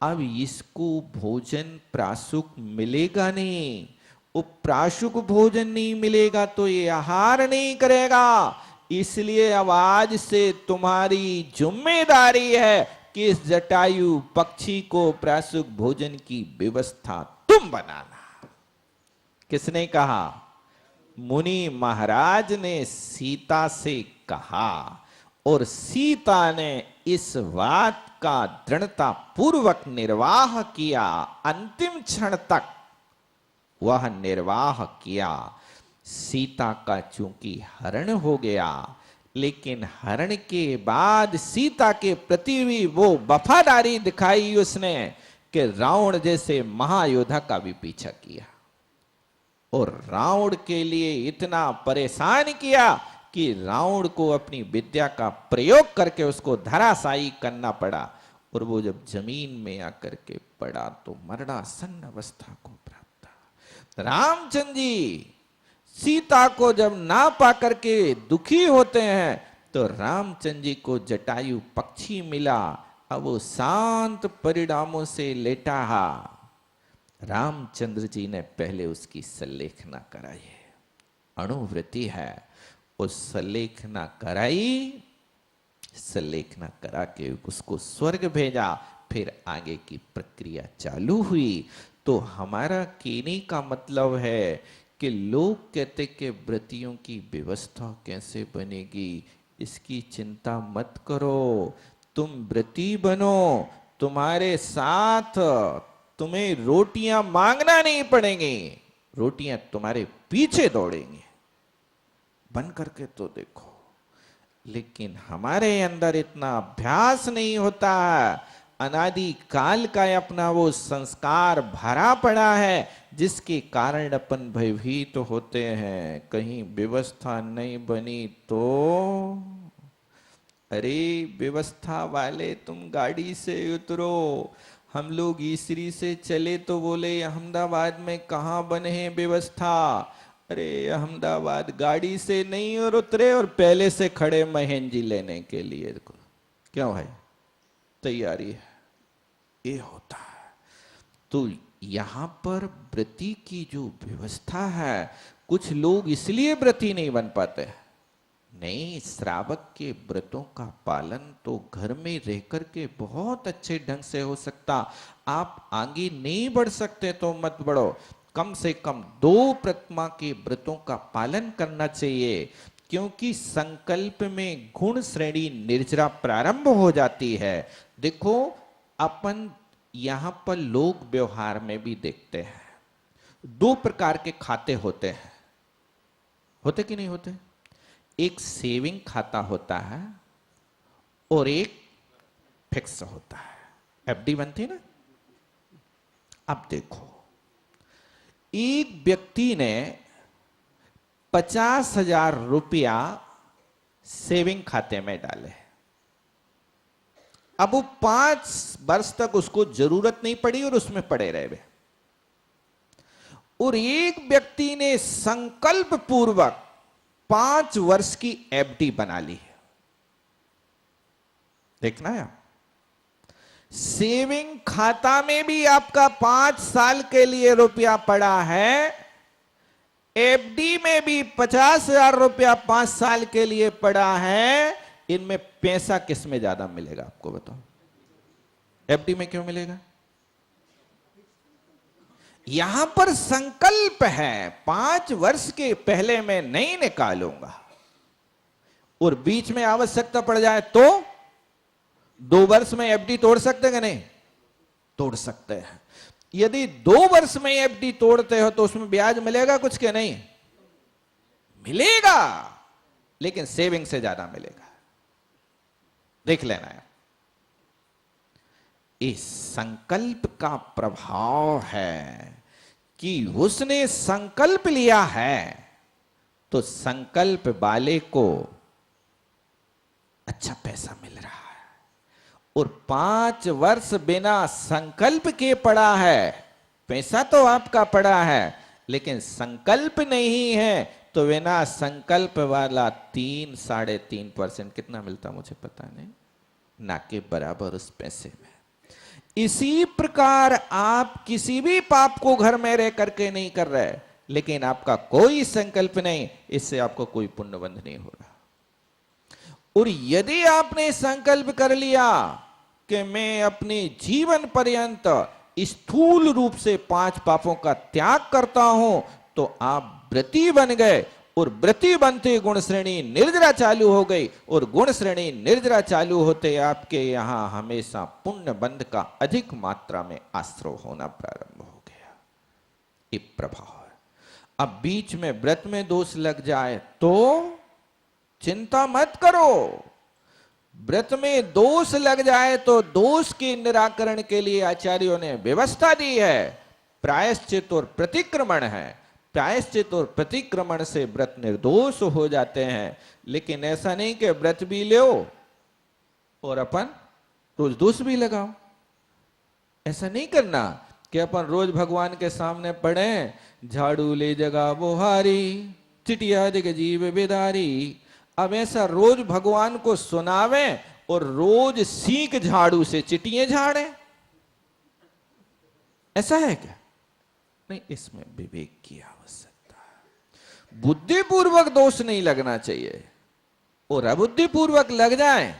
S2: अब इसको भोजन प्राशुक मिलेगा नहीं। प्राशुक भोजन नहीं मिलेगा तो ये आहार नहीं करेगा, इसलिए अब आज से तुम्हारी जिम्मेदारी है कि इस जटायु पक्षी को प्राशुक भोजन की व्यवस्था तुम बनाना। किसने कहा? मुनि महाराज ने सीता से कहा और सीता ने इस बात का दृढ़ता पूर्वक निर्वाह किया। अंतिम क्षण तक वह निर्वाह किया। सीता का चूंकि हरण हो गया, लेकिन हरण के बाद सीता के प्रति भी वो वफादारी दिखाई उसने कि रावण जैसे महायोद्धा का भी पीछा किया और रावण के लिए इतना परेशान किया कि रावण को अपनी विद्या का प्रयोग करके उसको धराशायी करना पड़ा। और वो जब जमीन में आकर के पड़ा तो मरणासन्न अवस्था को प्राप्त था। रामचंद्र जी सीता को जब ना पाकर के दुखी होते हैं तो रामचंद्र जी को जटायु पक्षी मिला। अब वो शांत परिणामों से लेटा है। रामचंद्र जी ने पहले उसकी सल्लेखना कराई है, अणुव्रति है, उस सल्लेखना कराई, सल्लेखना करा के उसको स्वर्ग भेजा। फिर आगे की प्रक्रिया चालू हुई। तो हमारा कहने का मतलब है कि लोग कहते कि व्रतियों की व्यवस्था कैसे बनेगी, इसकी चिंता मत करो, तुम व्रती बनो, तुम्हारे साथ तुम्हें रोटियां मांगना नहीं पड़ेंगी, रोटियां तुम्हारे पीछे दौड़ेंगी। बन करके तो देखो। लेकिन हमारे अंदर इतना अभ्यास नहीं होता है, अनादि काल का अपना वो संस्कार भरा पड़ा है, जिसके कारण अपन भयभीत तो होते हैं। कहीं व्यवस्था नहीं बनी तो अरे व्यवस्था वाले तुम गाड़ी से उतरो। हम लोग ईसरी से चले तो बोले अहमदाबाद में कहाँ बने हैं व्यवस्था। अरे अहमदाबाद गाड़ी से नहीं और उतरे और पहले से खड़े महेंजी लेने के लिए। क्यों भाई? तैयारी है, ये होता है। तो यहां पर व्रती की जो व्यवस्था है, कुछ लोग इसलिए व्रती नहीं बन पाते। नहीं, श्रावक के व्रतों का पालन तो घर में रह कर के बहुत अच्छे ढंग से हो सकता। आप आगे नहीं बढ़ सकते तो मत बढ़ो, कम से कम 2 प्रतिमा के व्रतों का पालन करना चाहिए। क्योंकि संकल्प में गुण श्रेणी निर्जरा प्रारंभ हो जाती है। देखो अपन यहां पर लोक व्यवहार में भी देखते हैं, 2 प्रकार के खाते होते हैं। होते कि नहीं होते? एक सेविंग खाता होता है और एक फिक्स होता है। एफडी बनती ना। अब देखो, एक व्यक्ति ने 50,000 रुपया सेविंग खाते में डाले। अब वो 5 वर्ष तक उसको जरूरत नहीं पड़ी और उसमें पड़े रहे। और एक व्यक्ति ने संकल्प पूर्वक 5 वर्ष की एफडी बना ली। देखना है, सेविंग खाता में भी आपका 5 साल के लिए रुपया पड़ा है, एफडी में भी 50,000 रुपया 5 साल के लिए पड़ा है। इनमें पैसा किस में ज्यादा मिलेगा आपको बताओ? एफडी में क्यों मिलेगा? यहां पर संकल्प है 5 वर्ष के पहले मैं नहीं निकालूंगा, और बीच में आवश्यकता पड़ जाए तो 2 वर्ष में एफडी तोड़ सकते हैं? नहीं तोड़ सकते हैं। यदि 2 वर्ष में एफडी तोड़ते हो तो उसमें ब्याज मिलेगा कुछ के नहीं? मिलेगा, लेकिन सेविंग से ज्यादा मिलेगा। देख लेना है, इस संकल्प का प्रभाव है कि उसने संकल्प लिया है तो संकल्प वाले को अच्छा पैसा मिल रहा है, और 5 वर्ष बिना संकल्प के पड़ा है। पैसा तो आपका पड़ा है, लेकिन संकल्प नहीं है, तो बिना संकल्प वाला 3-3.5% कितना मिलता मुझे पता नहीं, ना के बराबर उस पैसे में। इसी प्रकार आप किसी भी पाप को घर में रह करके नहीं कर रहे, लेकिन आपका कोई संकल्प नहीं, इससे आपको कोई पुण्यबंध नहीं हो रहा। और यदि आपने संकल्प कर लिया कि मैं अपने जीवन पर्यंत स्थूल रूप से 5 पापों का त्याग करता हूं, तो आप व्रती बन गए, और व्रती बनते गुण श्रेणी निर्जरा चालू हो गई, और गुण श्रेणी निर्जरा चालू होते आपके यहां हमेशा पुण्य बंध का अधिक मात्रा में आश्रय होना प्रारंभ हो गया। ये प्रभाव है। अब बीच में व्रत में दोष लग जाए तो चिंता मत करो। व्रत में दोष लग जाए तो दोष के निराकरण के लिए आचार्यों ने व्यवस्था दी है। प्रायश्चित और प्रतिक्रमण है। प्रायश्चित और प्रतिक्रमण से व्रत निर्दोष हो जाते हैं, लेकिन ऐसा नहीं कि व्रत भी लो और अपन रोज दोष भी लगाओ। ऐसा नहीं करना कि अपन रोज भगवान के सामने पढ़े, झाड़ू ले जगा बुहारी, चिटिया दिग जीव बिदारी। अब ऐसा रोज भगवान को सुनावे और रोज सीख झाड़ू से चिटियां झाड़े, ऐसा है क्या? नहीं, इसमें विवेक की आवश्यकता है। बुद्धिपूर्वक दोष नहीं लगना चाहिए, और अबुद्धिपूर्वक लग जाए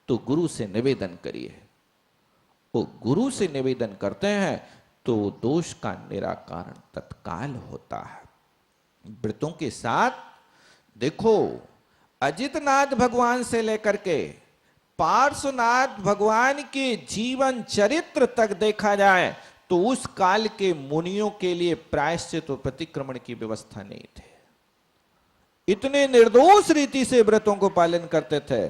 S2: तो गुरु से निवेदन करिए। वो गुरु से निवेदन करते हैं तो दोष का निराकरण तत्काल होता है। व्रतों के साथ देखो, अजितनाथ भगवान से लेकर के पार्श्वनाथ भगवान के जीवन चरित्र तक देखा जाए तो उस काल के मुनियों के लिए प्रायश्चित और प्रतिक्रमण की व्यवस्था नहीं थे। इतने निर्दोष रीति से व्रतों को पालन करते थे,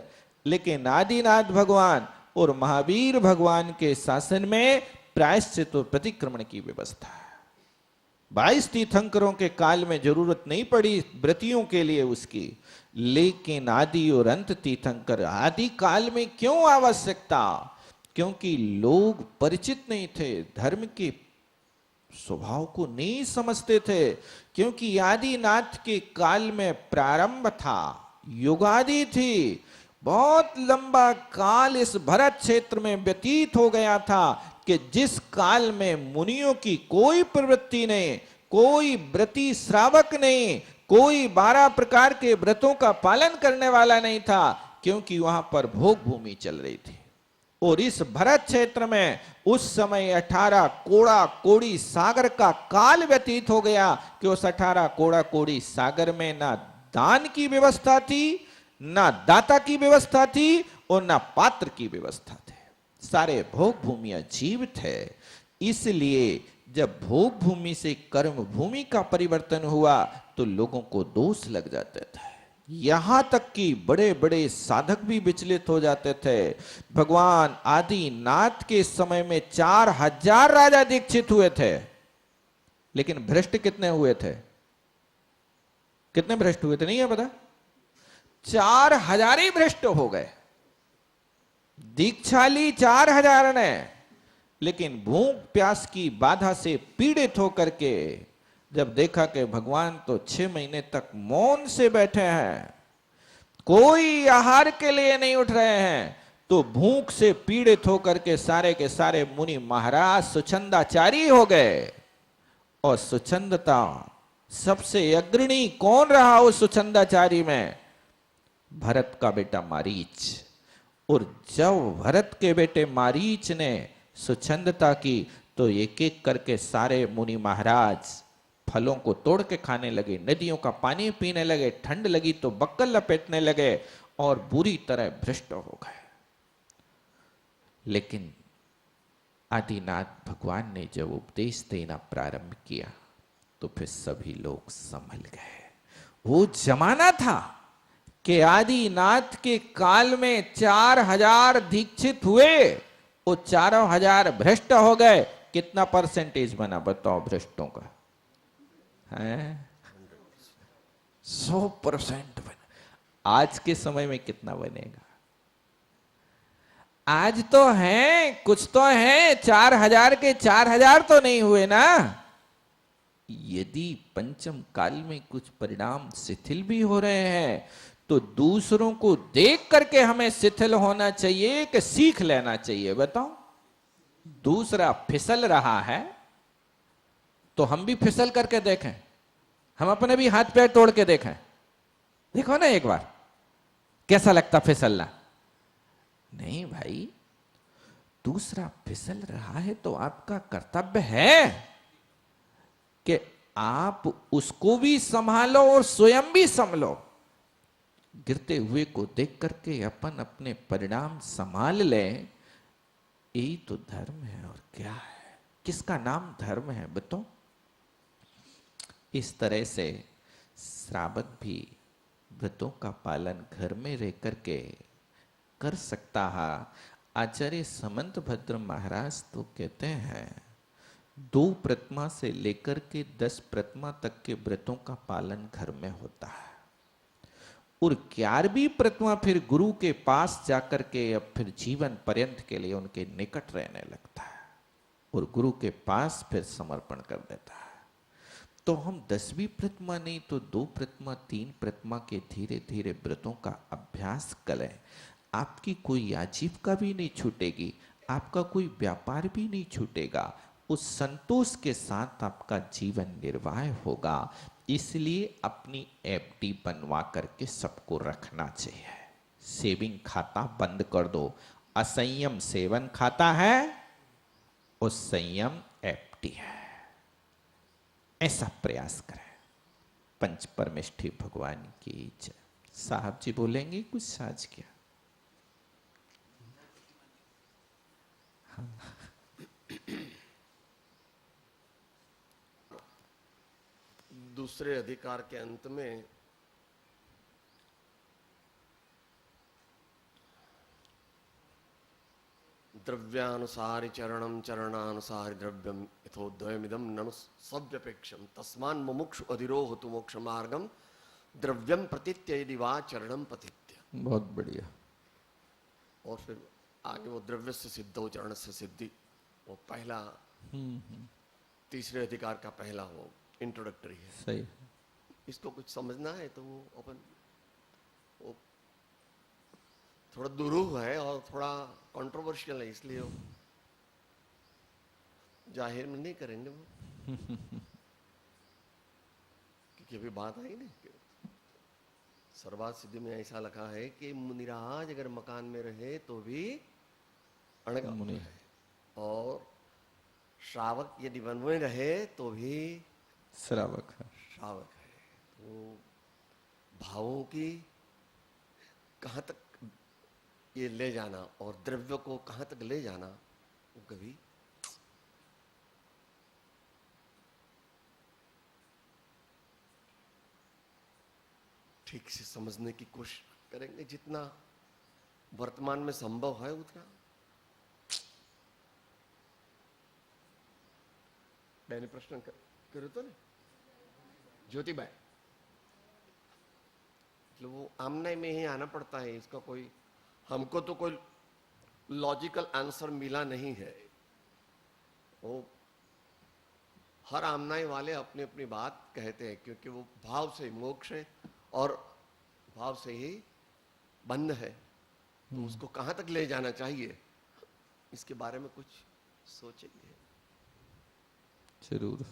S2: लेकिन आदिनाथ भगवान और महावीर भगवान के शासन में प्रायश्चित और प्रतिक्रमण की व्यवस्था है। 22 तीर्थंकरों के काल में जरूरत नहीं पड़ी व्रतियों के लिए उसकी, लेकिन आदि और अंत तीर्थंकर आदि काल में क्यों आवश्यकता? क्योंकि लोग परिचित नहीं थे, धर्म के स्वभाव को नहीं समझते थे। क्योंकि आदिनाथ के काल में प्रारंभ था, युगादि थी, बहुत लंबा काल इस भरत क्षेत्र में व्यतीत हो गया था कि जिस काल में मुनियों की कोई प्रवृत्ति नहीं, कोई व्रती श्रावक नहीं, कोई 12 प्रकार के व्रतों का पालन करने वाला नहीं था, क्योंकि वहां पर भोग भूमि चल रही थी। और इस भरत क्षेत्र में उस समय 18 कोड़ा कोड़ी सागर का काल व्यतीत हो गया कि उस 18 कोड़ा कोड़ी सागर में ना दान की व्यवस्था थी, ना दाता की व्यवस्था थी, और ना पात्र की व्यवस्था थी। सारे भोग भूमियां जीव थे। इसलिए जब भोग भूमि से कर्म भूमि का परिवर्तन हुआ तो लोगों को दोष लग जाते थे। यहां तक कि बड़े बड़े साधक भी विचलित हो जाते थे। भगवान आदिनाथ के समय में 4000 राजा दीक्षित हुए थे, लेकिन भ्रष्ट कितने हुए थे? कितने भ्रष्ट हुए थे नहीं है पता? 4000 ही भ्रष्ट हो गए। दीक्षा ली 4000 ने, लेकिन भूख प्यास की बाधा से पीड़ित होकर के जब देखा कि भगवान तो 6 महीने तक मौन से बैठे हैं, कोई आहार के लिए नहीं उठ रहे हैं, तो भूख से पीड़ित होकर के सारे मुनि महाराज सुछंदाचारी हो गए। और सुछंदता सबसे अग्रणी कौन रहा उस सुछंदाचारी में? भरत का बेटा मारीच। और जब भरत के बेटे मारीच ने सुछंदता की तो एक एक करके सारे मुनि महाराज फलों को तोड़ के खाने लगे, नदियों का पानी पीने लगे, ठंड लगी तो बक्कल लपेटने लगे और बुरी तरह भ्रष्ट हो गए। लेकिन आदिनाथ भगवान ने जब उपदेश देना प्रारंभ किया तो फिर सभी लोग संभल गए। वो जमाना था कि आदिनाथ के काल में 4000 दीक्षित हुए, वो 4000 भ्रष्ट हो गए। कितना परसेंटेज बना बताओ भ्रष्टों का? है 100% बना। आज के समय में कितना बनेगा? आज तो है, कुछ तो है, 4000 के 4000 तो नहीं हुए ना। यदि पंचम काल में कुछ परिणाम शिथिल भी हो रहे हैं तो दूसरों को देख करके हमें शिथिल होना चाहिए कि सीख लेना चाहिए? बताओ, दूसरा फिसल रहा है तो हम भी फिसल करके देखें, हम अपने भी हाथ पैर तोड़ के देखें। देखो ना एक बार कैसा लगता फिसलना। नहीं भाई, दूसरा फिसल रहा है तो आपका कर्तव्य है कि आप उसको भी संभालो और स्वयं भी संभलो। गिरते हुए को देख करके अपन अपने परिणाम संभाल लें, यही तो धर्म है। और क्या है? किसका नाम धर्म है बताओ? इस तरह से श्रावक भी व्रतों का पालन घर में रह करके कर सकता है। आचार्य समंत भद्र महाराज तो कहते हैं 2 प्रतिमा से लेकर के 10 प्रतिमा तक के व्रतों का पालन घर में होता है, और 11वीं प्रतिमा फिर गुरु के पास जाकर के अब फिर जीवन पर्यंत के लिए उनके निकट रहने लगता है और गुरु के पास फिर समर्पण कर देता है। तो हम 10वीं प्रतिमा नहीं तो 2 प्रतिमा 3 प्रतिमा के धीरे धीरे व्रतों का अभ्यास करें। आपकी कोई आजीविका भी नहीं छूटेगी, आपका कोई व्यापार भी नहीं छूटेगा, उस संतोष के साथ आपका जीवन निर्वाह होगा। इसलिए अपनी एफडी बनवा करके सबको रखना चाहिए। सेविंग खाता बंद कर दो। असंयम सेवन खाता है और संयम एफडी है। ऐसा प्रयास करें। पंच परमेष्ठी भगवान की जय। साहब जी बोलेंगे कुछ आज क्या?
S3: दूसरे अधिकार के अंत में द्रव्यानुसारि चरणम चरणानुसारि द्रव्यम यथोद्वयमिदं ननु सव्यपेक्षम तस्मान् मुमुक्षु अधिरोहतु मोक्ष मार्गम द्रव्यम प्रतीत्य यदि वा चरणम पतित्य।
S2: बहुत बढ़िया।
S3: और फिर आगे वो द्रव्य से सिद्धो चरण से सिद्धि, वो पहला तीसरे अधिकार का पहला वो इंट्रोडक्टरी है।
S2: सही।
S3: इसको कुछ समझना है तो वो अपन वो थोड़ा दुरूह है और थोड़ा कंट्रोवर्शियल है, इसलिए वो जाहिर में नहीं करेंगे वो क्योंकि अभी बात आई नहीं। सर्वात सिद्धि में ऐसा लिखा है कि मुनिराज अगर मकान में रहे तो भी अणगा मुनि है, और श्रावक यदि वन में रहे तो भी
S2: श्रावक है।
S3: श्रावक है। तो भावों की कहाँ तक ये ले जाना और द्रव्य को कहाँ तक ले जाना, वो कभी ठीक से समझने की कोशिश करेंगे। जितना वर्तमान में संभव है उतना। मैंने प्रश्न करो तो नहीं ज्योतिबाई, मतलब वो आमने में ही आना पड़ता है। इसका कोई हमको तो कोई लॉजिकल आंसर मिला नहीं है। वो हर आमनाई वाले अपनी अपनी बात कहते हैं क्योंकि वो भाव से मोक्ष है और भाव से ही बंध है। तो उसको कहाँ तक ले जाना चाहिए, इसके बारे में कुछ सोचेंगे
S2: जरूर।